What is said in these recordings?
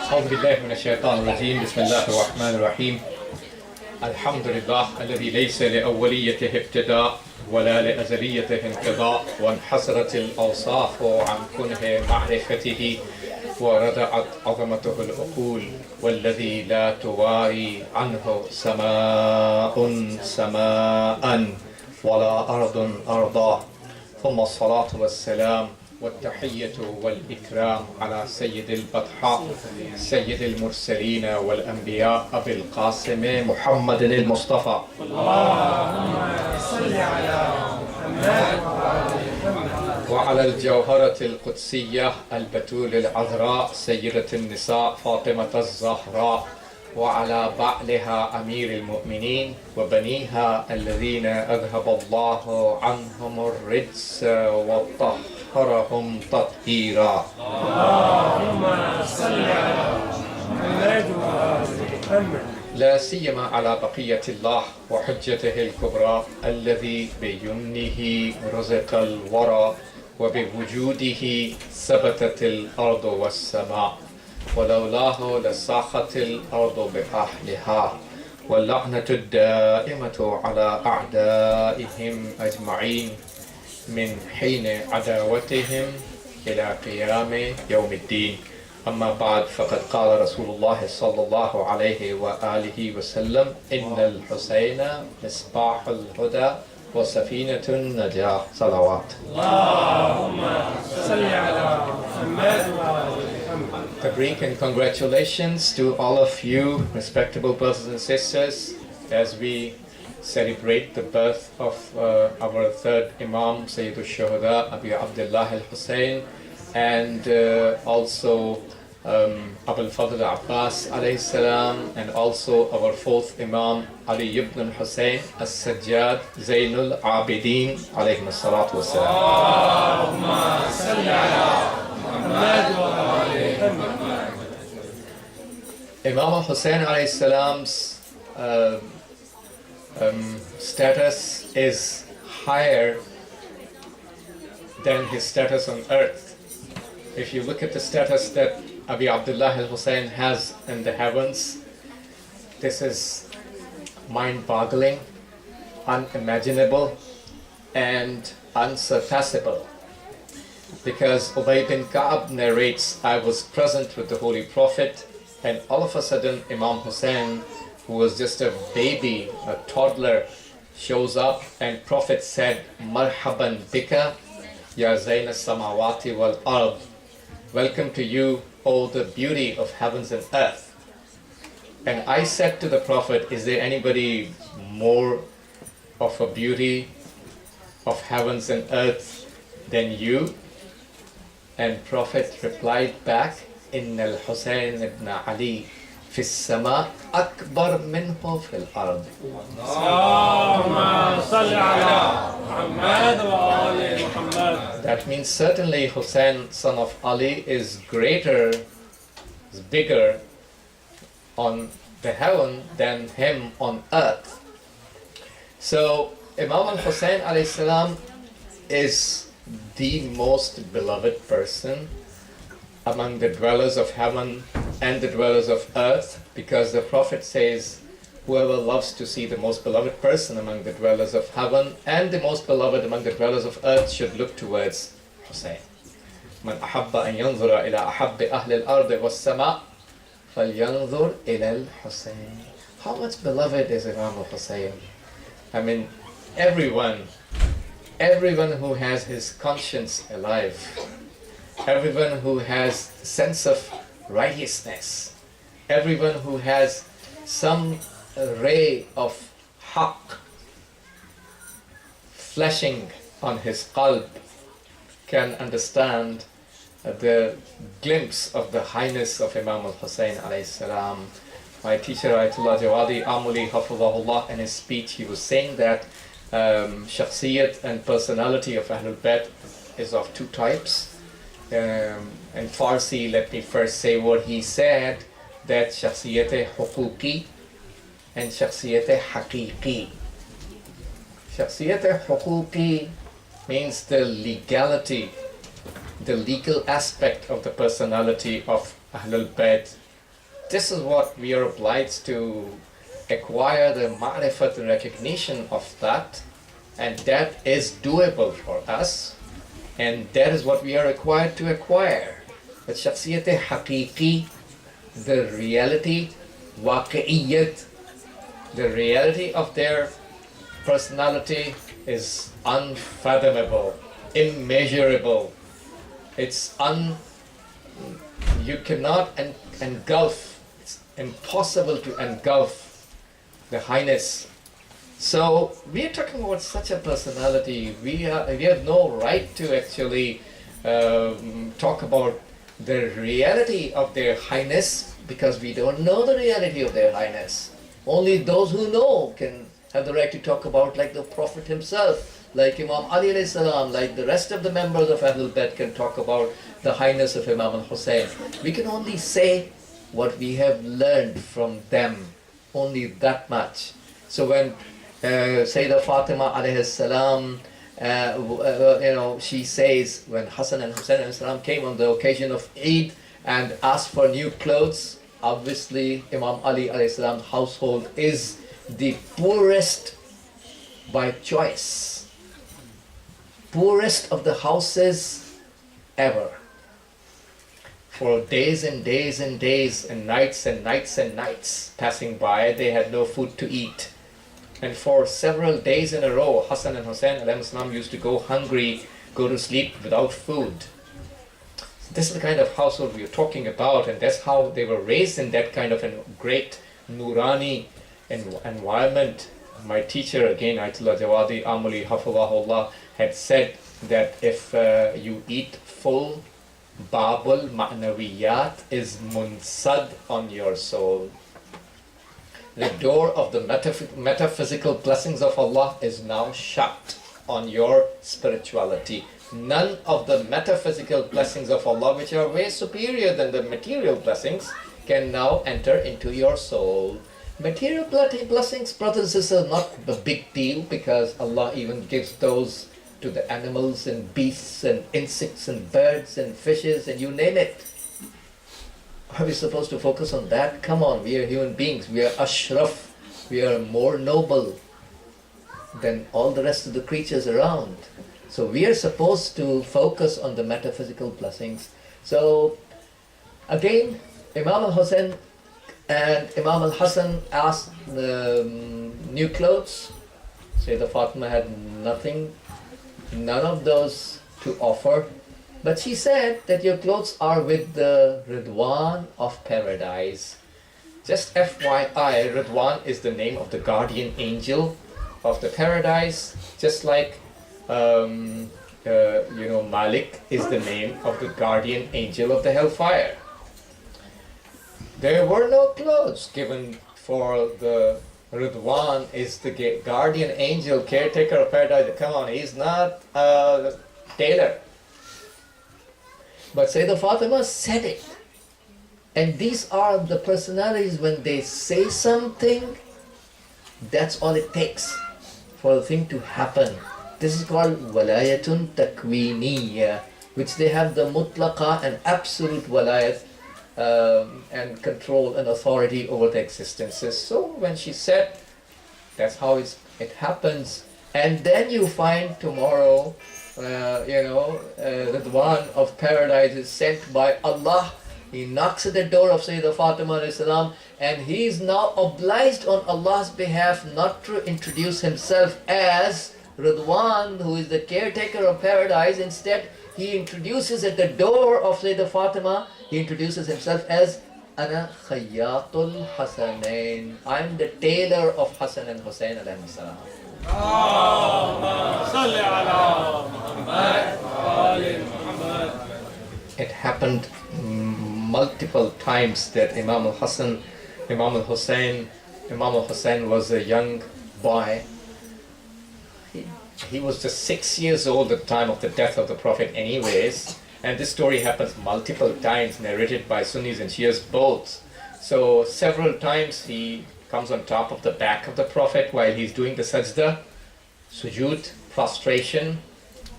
أعوذ بالله من الشيطان الرجيم. بسم الله الرحمن الرحيم. الحمد لله الذي ليس لأوليته ابتداء ولا لأزليته انقضاء، وانحصرت الأوصاف عن كنه معرفته وردعت عظمته العقول، والذي لا تواري عنه سماء سماء ولا أرض أرضا. ثم الصلاة والسلام والتحية والإكرام على سيد البطحاء سيد المرسلين والأنبياء أبي القاسم محمد المصطفى. اللهم صل على محمد وعلى الجوهرة القدسية البتول العذراء سيدة النساء فاطمة الزهراء، وعلى بعلها أمير المؤمنين وبنيها الذين أذهب الله عنهم الرجس وطهرهم تطهيرا. اللهم صل على محمد وآل لا سيما على بقية الله وحجته الكبرى الذي بيمنه رزق الورى وبوجوده ثبتت الأرض والسماء، ولولاه لساخت الأرض بأهلها، واللعنة الدائمة على أعدائهم أجمعين من حين عداوتهم إلى قيام يوم الدين. أما بعد، فقد قال رسول الله صلى الله عليه وآله وسلم: إن الحسين مصباح الهدى وسفينة النجاة. صلوات. اللهم صل على محمد وآل. Tabrik and congratulations to all of you, respectable brothers and sisters, as we celebrate the birth of our third Imam, Sayyid al-Shuhada, Abi Abdullah al-Hussain, and also Abul Fadl Abbas alayhi salam, and also our fourth Imam, Ali ibn Hussain as-Sajjad Zainul Abidin alayhi salatu wassalam. Allahumma salli ala Muhammad wa ali Muhammad. Imam Hussain alayhi salam's status is higher than his status on earth. If you look at the status that Abi Abdullah al-Hussain has in the heavens, this is mind-boggling, unimaginable, and unsurpassable. Because Ubay bin Ka'ab narrates, I was present with the Holy Prophet, and all of a sudden Imam Hussain, who was just a baby, a toddler, shows up, and Prophet said, Marhaban bika, ya Zain as-samawati wal ard. Welcome to you, O the beauty of heavens and earth. And I said to the Prophet, is there anybody more of a beauty of heavens and earth than you? And Prophet replied back, Inna al-Hussain ibn Ali fi as-sama akbar minhu fil ard. Allahumma salli ala Muhammad wa ali Muhammad. That means certainly Hussain, son of Ali, is greater, is bigger on the heaven than him on earth. So Imam al-Hussain alayhi salam is the most beloved person among the dwellers of heaven and the dwellers of earth, because the Prophet says, whoever loves to see the most beloved person among the dwellers of heaven and the most beloved among the dwellers of earth should look towards Hussain. Man ahabba an yanzura ila ahabbi ahli al-ard was-sama' falyanzur ila al-Hussain. How much beloved is Imam al-Hussain? I mean, everyone who has his conscience alive, everyone who has sense of righteousness, everyone who has some ray of haqq flashing on his qalb can understand the glimpse of the highness of Imam al-Hussain alayhi salam. My teacher Ayatollah Jawadi Amuli Hafizahullah, in his speech, he was saying that shakhsiyat and personality of Ahlul Bayt is of two types. In Farsi, let me first say what he said, that shakhsiyat huquqi and shakhsiyat haqiqi. Shakhsiyat huquqi means the legality, the legal aspect of the personality of Ahlul Bayt this is what we are obliged to acquire, the ma'rifat and recognition of that, and that is doable for us, and that is what we are required to acquire. But shakhsiyat haqiqi, the reality, waqi'iyyat, the reality of their personality is unfathomable, immeasurable. It's you cannot engulf, it's impossible to engulf the highness. So we are talking about such a personality. We have no right to actually talk about the reality of their highness, because we don't know the reality of their highness. Only those who know can have the right to talk about, like the Prophet himself, like Imam Ali alayhi salam, like the rest of the members of Ahlul Bayt can talk about the highness of Imam Hussain. We can only say what we have learned from them, only that much. So when Sayyidah Fatima alayhi salam, she says, when Hassan and Hussain alayhi salam came on the occasion of Eid and asked for new clothes, obviously Imam Ali alayhi salam's household is the poorest by choice, poorest of the houses ever. For days and days and days and nights and nights and nights passing by, they had no food to eat. And for several days in a row, Hassan and Hussain alayhi salam used to go hungry, go to sleep without food. This is the kind of household we are talking about, and that's how they were raised, in that kind of a great Nurani environment. My teacher, again, Ayatollah Jawadi Amuli Hafizahullah, had said that if you eat full, Babul Ma'nawiyat is munsad on your soul. The door of the metaphysical blessings of Allah is now shut on your spirituality. None of the metaphysical blessings of Allah, which are way superior than the material blessings, can now enter into your soul. Material blessings, brothers and sisters, are not a big deal, because Allah even gives those to the animals and beasts and insects and birds and fishes and you name it. Are we supposed to focus on that? Come on, we are human beings. We are ashraf. We are more noble than all the rest of the creatures around. So we are supposed to focus on the metaphysical blessings. So again, Imam al-Hussain and Imam al-Hassan asked new clothes. Sayyidah Fatima had nothing, none of those to offer. But she said that your clothes are with the Ridwan of paradise. Just FYI, Ridwan is the name of the guardian angel of the paradise, just like Malik is the name of the guardian angel of the hellfire. There were no clothes given for the Ridwan, is the guardian angel, caretaker of paradise. Come on, he's not a tailor. But Sayyidah Fatima said it. And these are the personalities, when they say something, that's all it takes for the thing to happen. This is called walayatun takwiniya, which they have the mutlaqa and absolute walayat and control and authority over the existences. So when she said, that's how it happens. And then you find tomorrow, the one of paradise is sent by Allah. He knocks at the door of Sayyidah Fatima alayhi salam, and he is now obliged on Allah's behalf not to introduce himself as Ridwan, who is the caretaker of paradise. Instead, he introduces at the door of Sayyidah Fatima, he introduces himself as Ana Khayyatul Hasanain. I am the tailor of Hassan and Hussain alayhi salam. It happened multiple times that Imam al-Hussain was a young boy. He was just 6 years old at the time of the death of the Prophet anyways, and this story happens multiple times, narrated by Sunnis and Shias both. So several times he comes on top of the back of the Prophet while he's doing the sajda, sujood, prostration.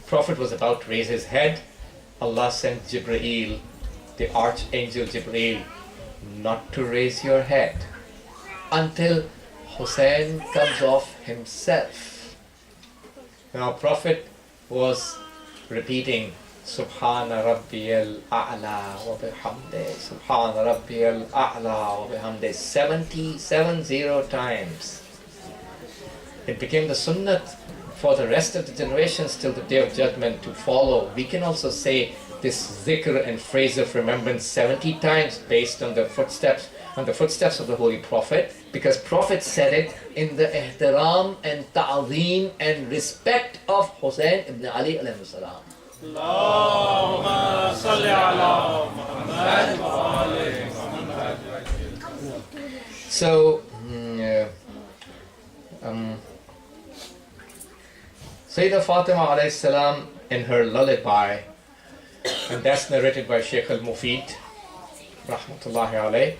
Prophet was about to raise his head. Allah sent Jibreel, the archangel Jibreel, not to raise your head until Hussein comes off himself. Now Prophet was repeating Subhana Rabbiyal A'la wa bihamdi, Subhana Rabbiyal A'la wa bihamdi 70 times. It became the sunnah for the rest of the generations till the day of judgment to follow. We can also say this zikr and phrase of remembrance 70 times based on the footsteps of the Holy Prophet, because Prophet said it in the ihtiram and ta'zeem and respect of Hussein ibn Ali alayhi salam. Allahumma salli ala Muhammad wa ali Muhammad. So, Sayyidah Fatima alayhi salam in her lullaby, and that's narrated by Sheikh al-Mufid rahmatullahi alayh,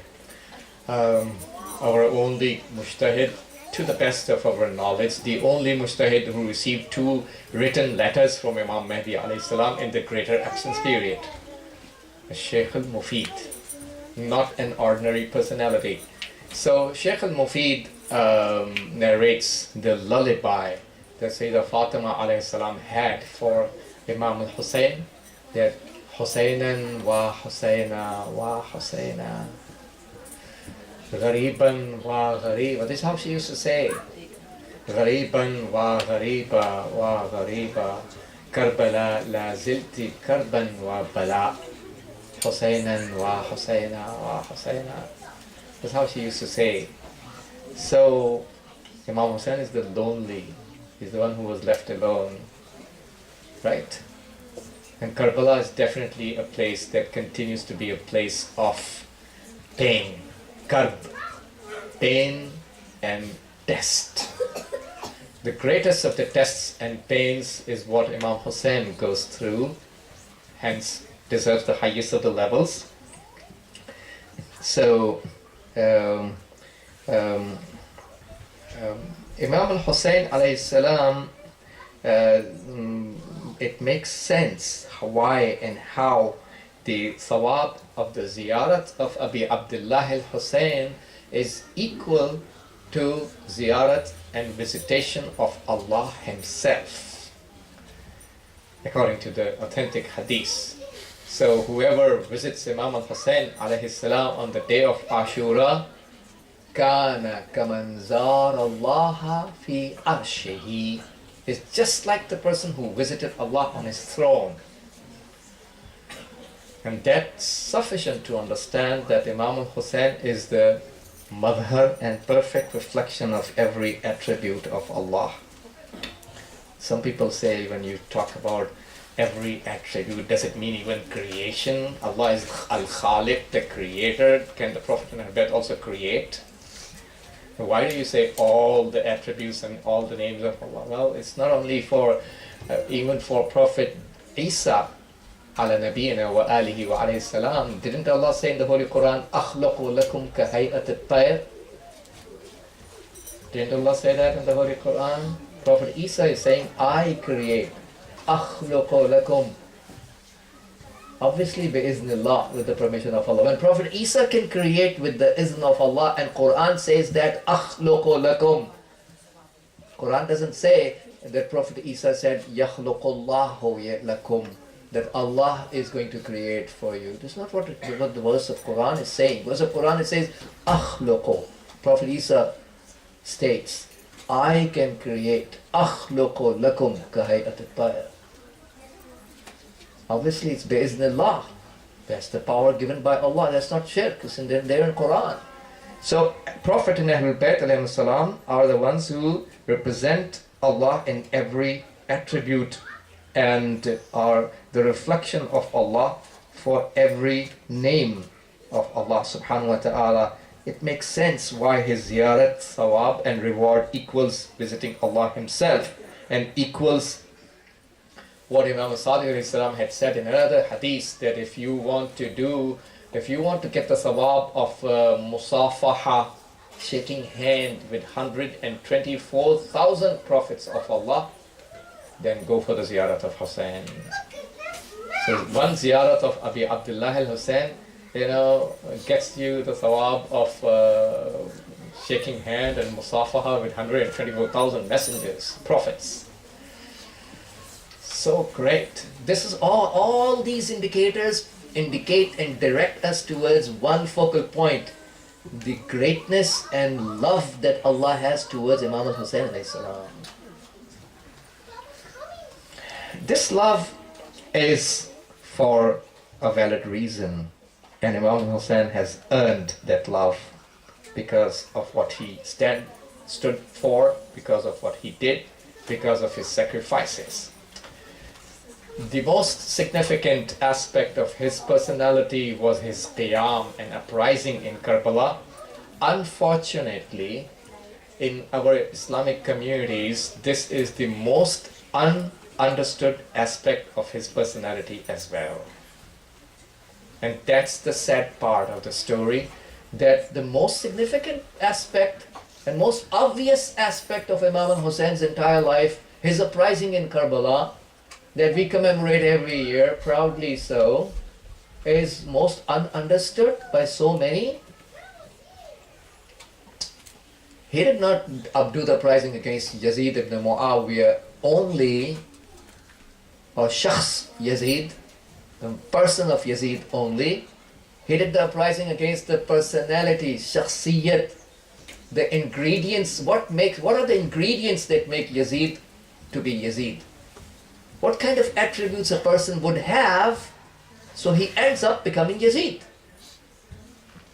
our only mujtahid to the best of our knowledge, the only mujtahid who received 2 written letters from Imam Mahdi alayhi salam in the greater absence period. Sheikh al-Mufid, not an ordinary personality. So Sheikh al-Mufid narrates the lullaby that Sayyidah Fatima alayhi salam had for Imam Hussain, that Hussainan wa Hussaina wa Hussaina Ghariban wa Ghariba. This is how she used to say. Ghariban wa Ghariba wa Ghariba Karbala la zilti karban wa bala Hussainan wa Hussaina wa Hussaina. That's how she used to say. So Imam Hussain is the lonely. He's the one who was left alone. Right? And Karbala is definitely a place that continues to be a place of pain. Karb, pain and test. The greatest of the tests and pains is what Imam Hussain goes through, hence deserves the highest of the levels. So, Imam al-Hussain alayhi salam, it makes sense why and how the thawab of the ziyarat of Abi Abdullah al-Hussain is equal to ziyarat and visitation of Allah himself, according to the authentic hadith. So whoever visits Imam al-Hussain alayhi salam on the day of Ashura, kana kaman zara Allah fi arshihi, is just like the person who visited Allah on his throne. And that's sufficient to understand that Imam al-Hussain is the madhar and perfect reflection of every attribute of Allah. Some people say when you talk about every attribute, does it mean even creation? Allah is al-Khaliq, the creator. Can the Prophet Muhammad also create? Why do you say all the attributes and all the names of Allah? Well, it's not only for, even for Prophet Isa ala nabiyina wa alihi wa alayhi salam. Didn't Allah say in the Holy Quran, أَخْلَقُ لَكُمْ كَهَيْئَةِ الطَّيْرِ? Didn't Allah say that in the Holy Quran? Prophet Isa is saying, I create. أَخْلَقُ لَكُمْ. Obviously, bi-iznillah, with the permission of Allah. When Prophet Isa can create with the izn of Allah, and Quran says that أَخْلُقُ لَكُمْ. Quran doesn't say that Prophet Isa said يَخْلُقُ اللَّهُ لَكُمْ, that Allah is going to create for you. That's not what the verse of Quran is saying. Verse of Quran, it says أَخْلُقُ. Prophet Isa states, I can create. أَخْلُقُ لَكُمْ كَهَيْئَةِ الطَّيْرِ. Obviously, it's bi-iznillah. That's the power given by Allah. That's not shirk. It's in there in Quran. So, Prophet and Ahlul Bayt alayhi salam are the ones who represent Allah in every attribute and are the reflection of Allah for every name of Allah subhanahu wa ta'ala. It makes sense why his ziyarat, thawab and reward equals visiting Allah himself and equals what Imam Sadiq had said in another hadith, that if you want to get the thawab of musafaha, shaking hand with 124,000 prophets of Allah, then go for the ziyarat of Hussain. So one ziyarat of Abi Abdullah al-Hussain gets you the thawab of shaking hand and musafaha with 124,000 messengers, prophets. So great. This is all these indicators indicate and direct us towards one focal point, the greatness and love that Allah has towards Imam Hussain alayhi salam. This love is for a valid reason, and Imam Hussain has earned that love because of what he stood for, because of what he did, because of his sacrifices. The most significant aspect of his personality was his qiyam and uprising in Karbala. Unfortunately, in our Islamic communities, this is the most understood aspect of his personality as well. And that's the sad part of the story, that the most significant aspect and most obvious aspect of Imam Hussein's entire life, his uprising in Karbala, that we commemorate every year, proudly so, is most ununderstood by so many. He did not do the uprising against Yazid ibn Muawiyah only, or Shakhs Yazid, the person of Yazid only. He did the uprising against the personality, shakhsiyat, the ingredients. What are the ingredients that make Yazid to be Yazid? What kind of attributes a person would have so he ends up becoming Yazid?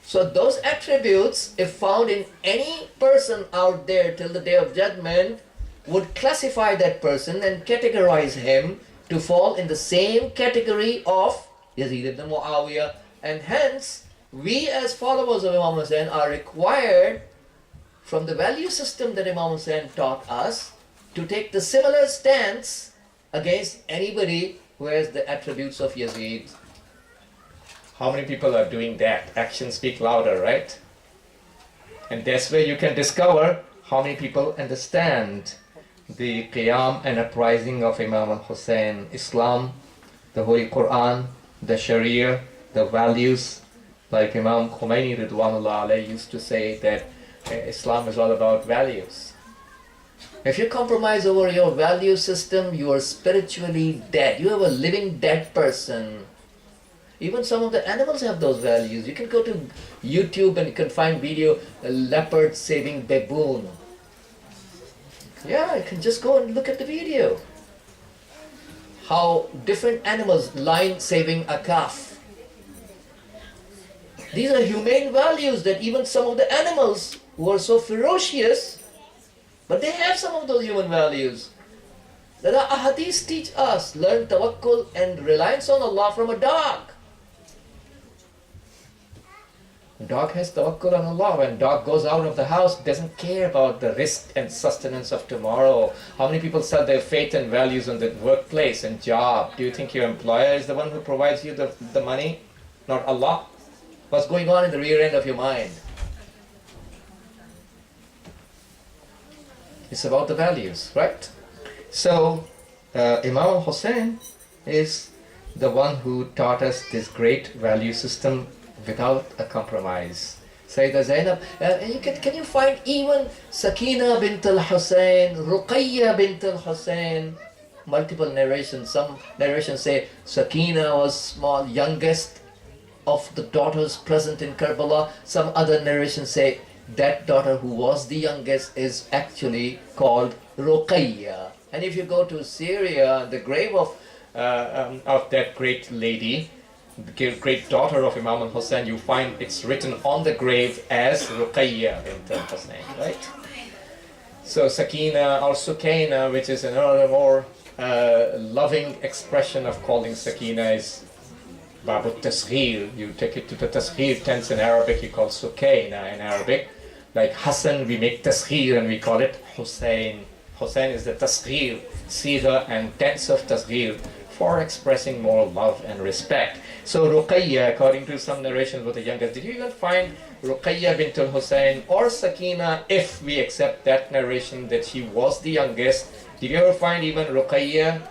So those attributes, if found in any person out there till the day of judgment, would classify that person and categorize him to fall in the same category of Yazid ibn Muawiyah. And hence, we as followers of Imam Hussain are required, from the value system that Imam Hussain taught us, to take the similar stance against anybody who has the attributes of Yazid. How many people are doing that? Actions speak louder, right? And that's where you can discover how many people understand the qiyam and uprising of Imam Hussain, Islam, the Holy Quran, the Sharia, the values. Like Imam Khomeini Ridwanullah alayhi used to say that Islam is all about values. If you compromise over your value system, you are spiritually dead. You are a living dead person. Even some of the animals have those values. You can go to YouTube and you can find video, a leopard saving baboon. Yeah, you can just go and look at the video. How different animals, lion saving a calf. These are humane values that even some of the animals who are so ferocious, but they have some of those human values. That the ahadith teach us, learn tawakkul and reliance on Allah from a dog. A dog has tawakkul on Allah. When dog goes out of the house, doesn't care about the risk and sustenance of tomorrow. How many people sell their faith and values on the workplace and job? Do you think your employer is the one who provides you the money? Not Allah? What's going on in the rear end of your mind? It's about the values, right? So, Imam Hussain is the one who taught us this great value system without a compromise. Sayyida Zainab, can you find even Sakina bint al-Hussain, Ruqayya bint al-Hussain? Multiple narrations. Some narrations say Sakina was small, youngest of the daughters present in Karbala. Some other narrations say that daughter who was the youngest is actually called Ruqayya. And if you go to Syria, the grave of that great lady, the great daughter of Imam Hussain, you find it's written on the grave as Ruqayya bint al-Hussain, right? So Sakina or Sukaina, which is another more loving expression of calling Sakina, is Babu Tasghir. You take it to the Tasghir tense in Arabic, you call Sukaina in Arabic. Like Hassan, we make Tasghir and we call it Hussain. Hussain is the Tasghir, Sigha and tense of Tasghir for expressing more love and respect. So Ruqayya, according to some narrations, was the youngest. Did you even find Ruqayya bint al-Hussain or Sakina, if we accept that narration that she was the youngest? Did you ever find even Ruqayya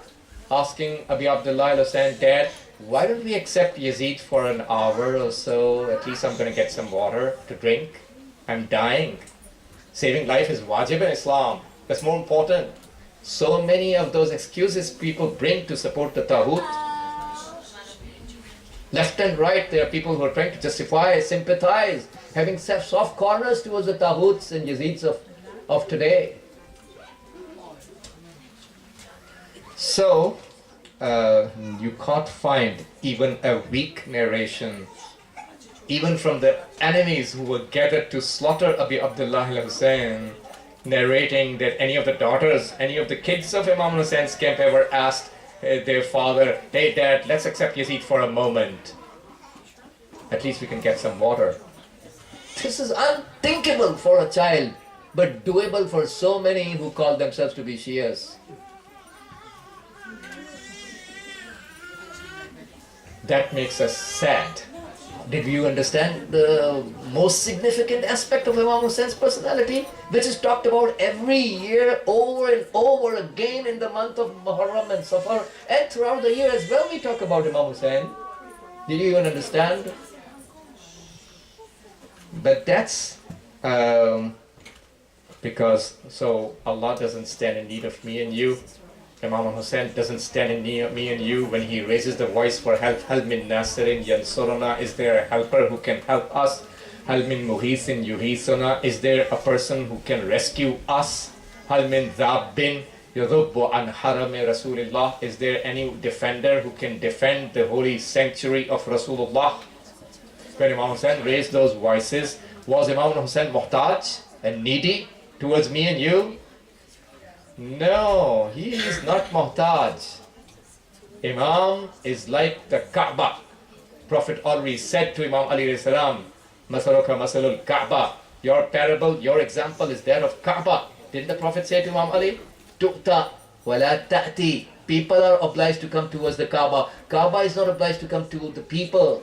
asking Abi Abdullah al-Hussain, Dad, why don't we accept Yazid for an hour or so? At least I'm going to get some water to drink. I'm dying. Saving life is wajib in Islam. That's more important. So many of those excuses people bring to support the Taghut. Left and right, there are people who are trying to justify, sympathize, having soft corners towards the Taghuts and Yazids of today. So, you can't find even a weak narration, even from the enemies who were gathered to slaughter Abi Abdullah al-Hussein, narrating that any of the daughters, any of the kids of Imam Hussein's camp ever asked their father, "Hey dad, let's accept Yazid for a moment. At least we can get some water." This is unthinkable for a child, but doable for so many who call themselves to be Shias. That makes us sad. Did you understand the most significant aspect of Imam Hussein's personality, which is talked about every year over and over again in the month of Muharram and Safar, and throughout the year as well we talk about Imam Hussain? Did you even understand? But that's because Allah doesn't stand in need of me and you. Imam Hussain doesn't stand in need of me and you when he raises the voice for help. Hal min nasirin yansuruna, is there a helper who can help us? Hal min muhisin yuhisuna, is there a person who can rescue us? Hal min dhabbin yadhubbu an harami Rasulillah, is there any defender who can defend the holy sanctuary of Rasulullah? When Imam Hussain raised those voices, was Imam Hussain muhtaj and needy towards me and you? No, he is not muhtaj. Imam is like the Kaaba. Prophet already said to Imam Ali salam, "Masaluka masalul Kaaba." Your parable, your example is that of Kaaba. Didn't the Prophet say to Imam Ali, "Tu'ta wa la ta'ti." People are obliged to come towards the Kaaba. Kaaba is not obliged to come to the people.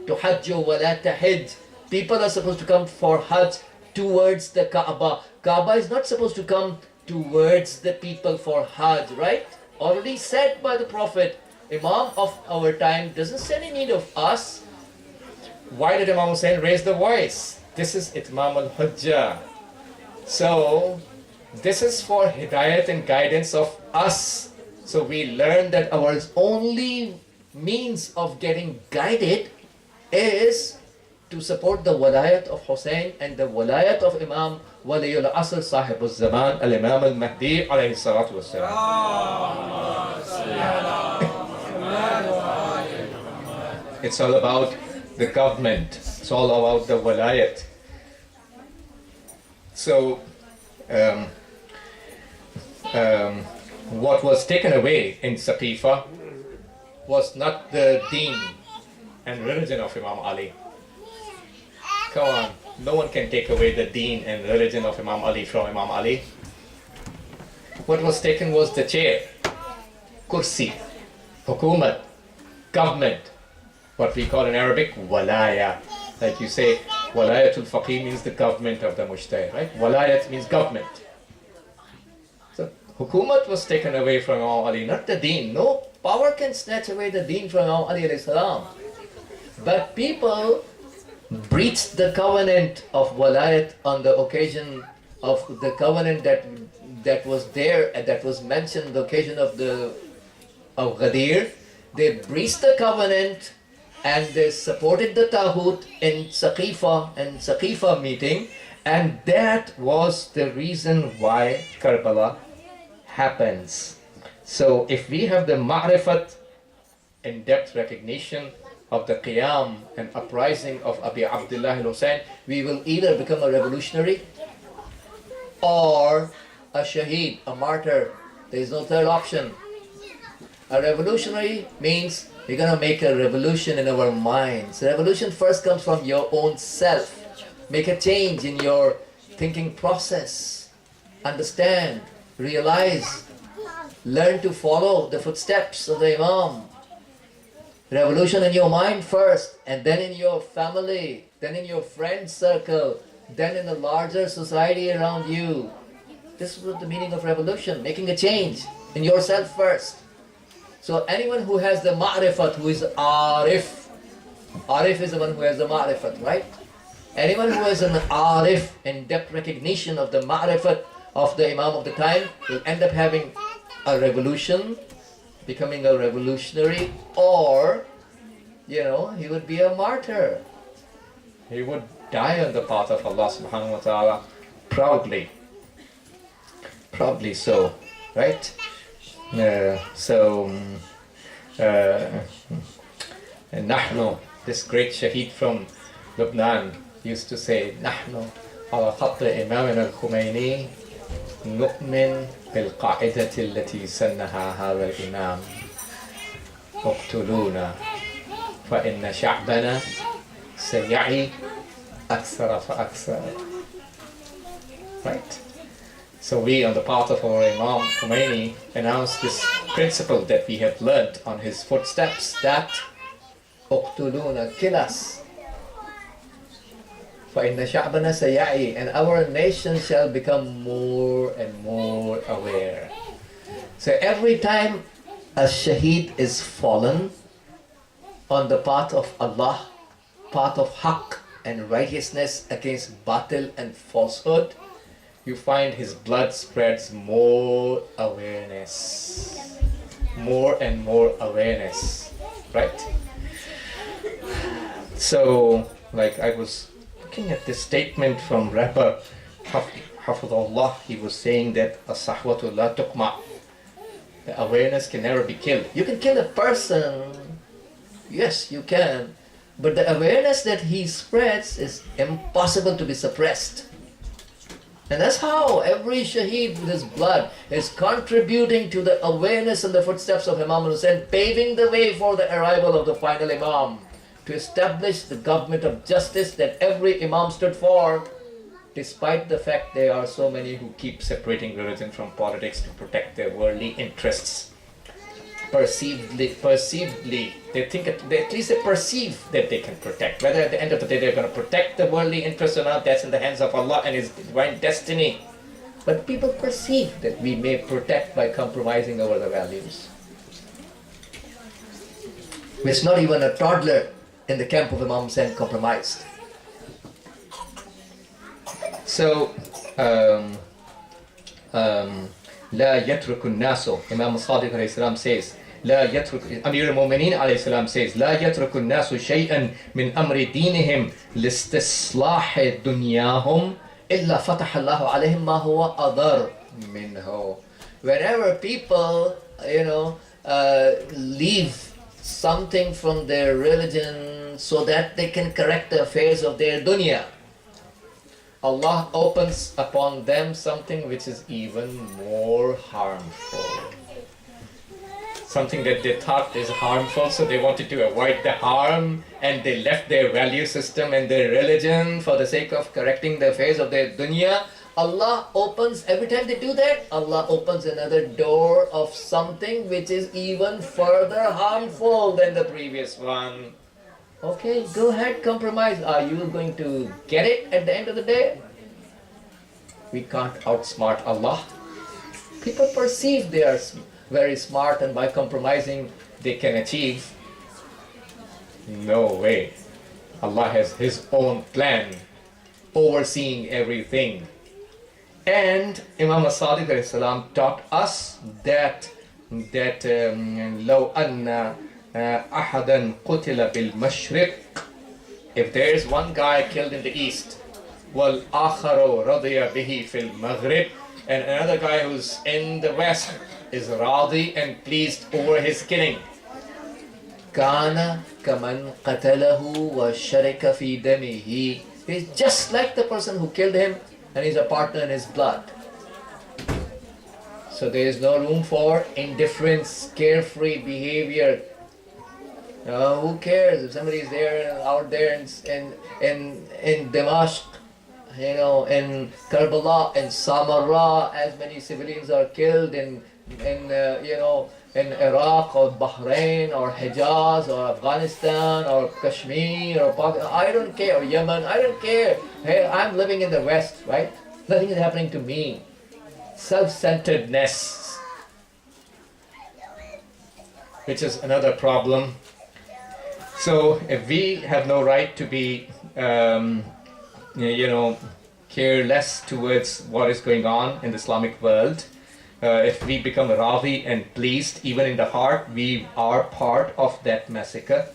Tuhajju wa la tahij. People are supposed to come for Hajj towards the Kaaba. Kaaba is not supposed to come towards the people for Hajj, right? Already said by the Prophet. Imam of our time doesn't stand in need of us. Why did Imam Hussain raise the voice? This is Itmam al-Hujjah. So, this is for hidayat and guidance of us. So we learn that our only means of getting guided is to support the walayat of Hussain and the walayat of Imam Waliyul Asr Sahib al-Zaman al-Imam al-Mahdi alayhi salatu wassalam. It's all about the government. It's all about the walayat. So, what was taken away in Saqifa was not the deen and religion of Imam Ali. Come on, no one can take away the deen and religion of Imam Ali from Imam Ali. What was taken was the chair, kursi, hukumat, government, what we call in Arabic, walaya. Like you say, walayatul faqih means the government of the mujtahid, right? Walayat means government. So hukumat was taken away from Imam Ali, not the deen. No power can snatch away the deen from Imam Ali alayhi salam. But people breached the covenant of walayat on the occasion of the covenant that was there and that was mentioned the occasion of Ghadir. They breached the covenant and they supported the Taghut in Saqifa meeting, and that was the reason why Karbala happens. So if we have the ma'rifat, in-depth recognition of the qiyam and uprising of Abi Abdullah al-Hussein, we will either become a revolutionary or a shaheed, a martyr. There is no third option. A revolutionary means we're going to make a revolution in our minds. Revolution first comes from your own self. Make a change in your thinking process. Understand, realize, learn to follow the footsteps of the Imam. Revolution in your mind first, and then in your family, then in your friend circle, then in the larger society around you. This was the meaning of revolution, making a change in yourself first. So anyone who has the ma'rifat, who is arif, arif is the one who has the ma'rifat, right? Anyone who has an arif, in-depth recognition of the ma'rifat of the Imam of the time, will end up having a revolution, becoming a revolutionary, or, you know, he would be a martyr. He would die on the path of Allah subhanahu wa ta'ala proudly. Proudly so, right? نحن, this great shaheed from Lebanon used to say, نحن على خط إمامنا الخميني نؤمن بالقاعدة التي سنها هذا الإمام اقتلونا فإن شعبنا سيعي أكثر فأكثر. Right? So we, on the path of our Imam Khomeini, announce this principle that we have learnt on his footsteps, that اقتلونا, kill us, فإن شعبنا سيعي, and our nation shall become more and more aware. So every time a shaheed is fallen on the path of Allah, path of haqq and righteousness against batil and falsehood, you find his blood spreads more awareness, more and more awareness, right? So, like I was looking at this statement from Rabbi Hafidhullah, he was saying that as-sahwatu la tuqma, the awareness can never be killed. You can kill a person, yes you can, but the awareness that he spreads is impossible to be suppressed. And that's how every shaheed with his blood is contributing to the awareness and the footsteps of Imam Hussain, paving the way for the arrival of the final Imam, to establish the government of justice that every Imam stood for, despite the fact there are so many who keep separating religion from politics to protect their worldly interests. Perceivedly, they think they at least they perceive that they can protect. Whether at the end of the day they're going to protect the worldly interests or not, that's in the hands of Allah and His divine destiny. But people perceive that we may protect by compromising over the values. It's not even a toddler in the camp of Imam Hussain compromised. So, لا يترك الناس, Imam Sadiq alayhi salam says, لا يترك, Amir al-Mu'mineen alayhi salam says, لا يترك الناس شيئا من أمر دينهم لاستصلاح دنياهم إلا فتح الله عليهم ما هو أضر منه. Whenever people, leave something from their religion so that they can correct the affairs of their dunya, Allah opens upon them something which is even more harmful. Something that they thought is harmful, so they wanted to avoid the harm, and they left their value system and their religion for the sake of correcting the affairs of their dunya. Allah opens, every time they do that, Allah opens another door of something which is even further harmful than the previous one. Okay, go ahead, compromise. Are you going to get it at the end of the day? We can't outsmart Allah. People perceive they are very smart and by compromising they can achieve. No way. Allah has His own plan, overseeing everything. And Imam Sadiq alayhi salam taught us that لو أن أحدا قتل بالمشرق, if there is one guy killed in the east, والآخر رضي به في المغرب, and another guy who's in the west is radi and pleased over his killing, كان كمن قتله وشرك في دمه, he's just like the person who killed him and he's a partner in his blood. So there is no room for indifference, carefree behavior. Who cares if somebody is there out there in Damascus, in Karbala, in Samarra, as many civilians are killed in Iraq or Bahrain or Hijaz or Afghanistan or Kashmir or Pakistan. I don't care, or Yemen, I don't care. Hey, I'm living in the West, right? Nothing is happening to me. Self-centeredness. which is another problem. So if we have no right to be, careless towards what is going on in the Islamic world, if we become radi and pleased, even in the heart, we are part of that massacre,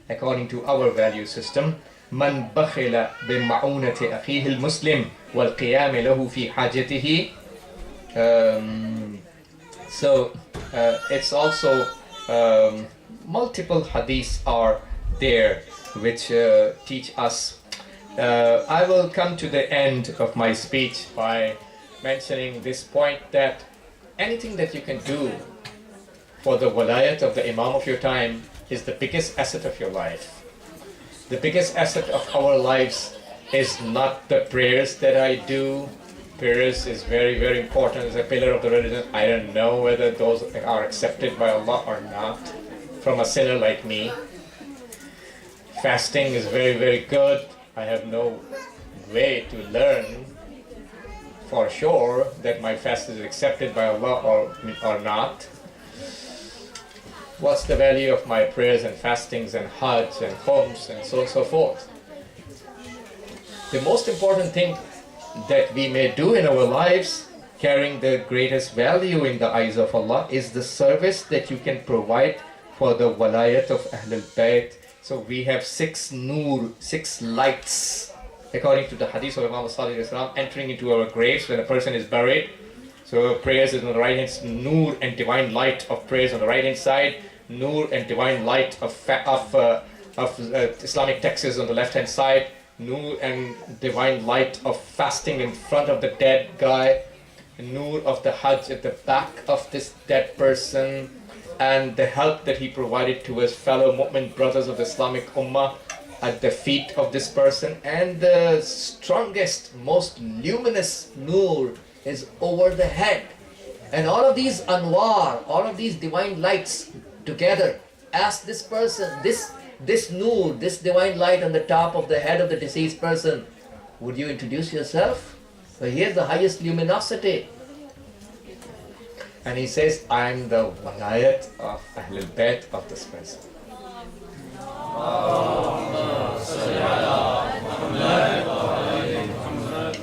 according to our value system. من بخل بمعونة أخيه المسلم والقيام له في حاجته. So it's also multiple hadiths are there which teach us. I will come to the end of my speech by mentioning this point, that anything that you can do for the walayat of the Imam of your time is the biggest asset of your life. The biggest asset of our lives is not the prayers that I do. Prayers is very, very important as a pillar of the religion. I don't know whether those are accepted by Allah or not from a sinner like me. Fasting is very, very good. I have no way to learn for sure that my fast is accepted by Allah or not. What's the value of my prayers and fastings and hajj and homes and so forth? The most important thing that we may do in our lives, carrying the greatest value in the eyes of Allah, is the service that you can provide for the walayat of Ahlul Bayt. So we have 6 nur, 6 lights, according to the hadith of Imam Hussain, entering into our graves when a person is buried. So prayers is on the right hand, nur and divine light of prayers on the right hand side, nur and divine light of Islamic texts on the left hand side, nur and divine light of fasting in front of the dead guy, nur of the hajj at the back of this dead person, and the help that he provided to his fellow mu'min brothers of the Islamic Ummah at the feet of this person. And the strongest, most luminous nur is over the head. And all of these anwar, all of these divine lights together, ask this person, this nur, this divine light on the top of the head of the deceased person, would you introduce yourself? So here's the highest luminosity. And he says, I am the walayat of Ahlul Bayt of this person.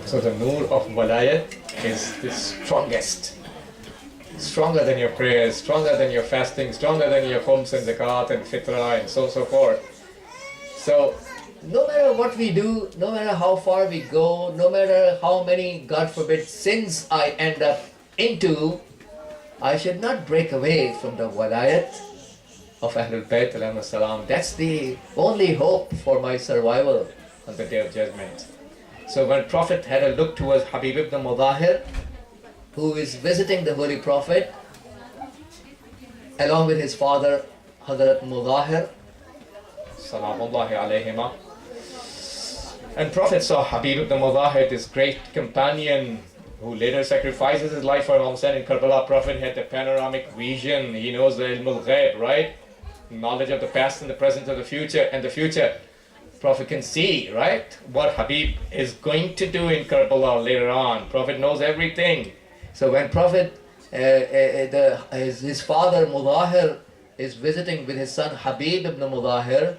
So the nur of walayat is the strongest. Stronger than your prayers, stronger than your fasting, stronger than your khums and zakat and fitrah and so forth. So no matter what we do, no matter how far we go, no matter how many, God forbid, sins I end up into, I should not break away from the walayat of Ahlul Bayt alayhi salam. That's the only hope for my survival on the Day of Judgment. So when Prophet had a look towards Habib ibn Mudahir, who is visiting the Holy Prophet along with his father Hadrat Mudahir, Salamullahi alayhima. And Prophet saw Habib ibn Mudahir, this great companion who later sacrifices his life for Imam Hussain in Karbala. Prophet had the panoramic vision. He knows the ilm al-ghaib, right? Knowledge of the past and the present of the future and the future. Prophet can see, right, what Habib is going to do in Karbala later on. Prophet knows everything. So when Prophet, his father Mudahir is visiting with his son Habib ibn Mudahir,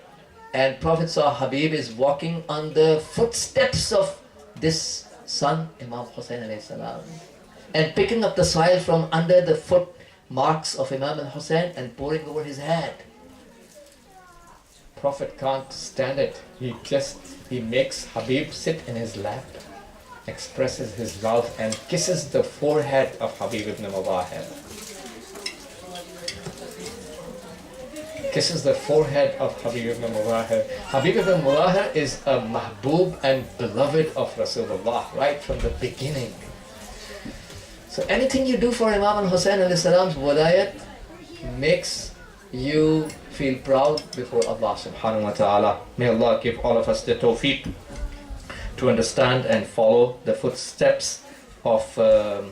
and Prophet saw Habib is walking on the footsteps of this son, Imam Hussain alayhi salam, and picking up the soil from under the foot marks of Imam al-Hussain and pouring over his head. Prophet can't stand it. He makes Habib sit in his lap, expresses his love and kisses the forehead of Habib ibn Mudahir. Kisses the forehead of Habib ibn Mudahir. Habib ibn Mudahir is a mahbub and beloved of Rasulullah right from the beginning. So anything you do for Imam al-Hussain alayhi salam's walayat makes you feel proud before Allah subhanahu wa ta'ala. May Allah give all of us the tawfiq to understand and follow the footsteps of the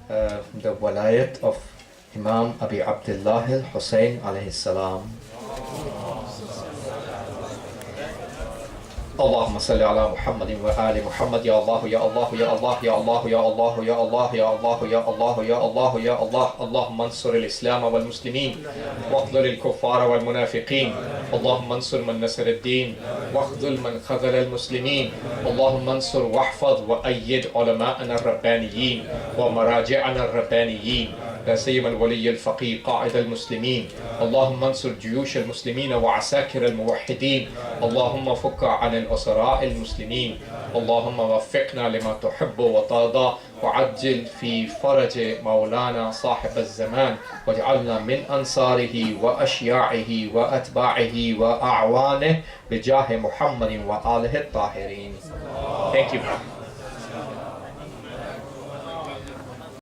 walayat of Imam Abi Abdullah al-Hussain alayhi salam. اللهم صل على محمد وآل محمد. يا الله يا الله يا الله يا الله يا الله يا الله يا الله يا الله يا الله يا الله. اللهم انصر الإسلام والمسلمين واخذل الكفار والمنافقين. اللهم انصر من نصر الدين واخذل من خذل المسلمين. اللهم انصر واحفظ وأيد علماءنا الربانيين ومراجعنا الربانيين، لا سيما الولي الفقيه قائد المسلمين. اللهم انصر جيوش المسلمين وعساكر الموحدين. اللهم فك عن الأسراء المسلمين. اللهم وفقنا لما تحب وترضى، وعجل في فرج مولانا صاحب الزمان، واجعلنا من أنصاره وأشياعه وأتباعه وأعوانه بجاه محمد وآله الطاهرين. Thank you.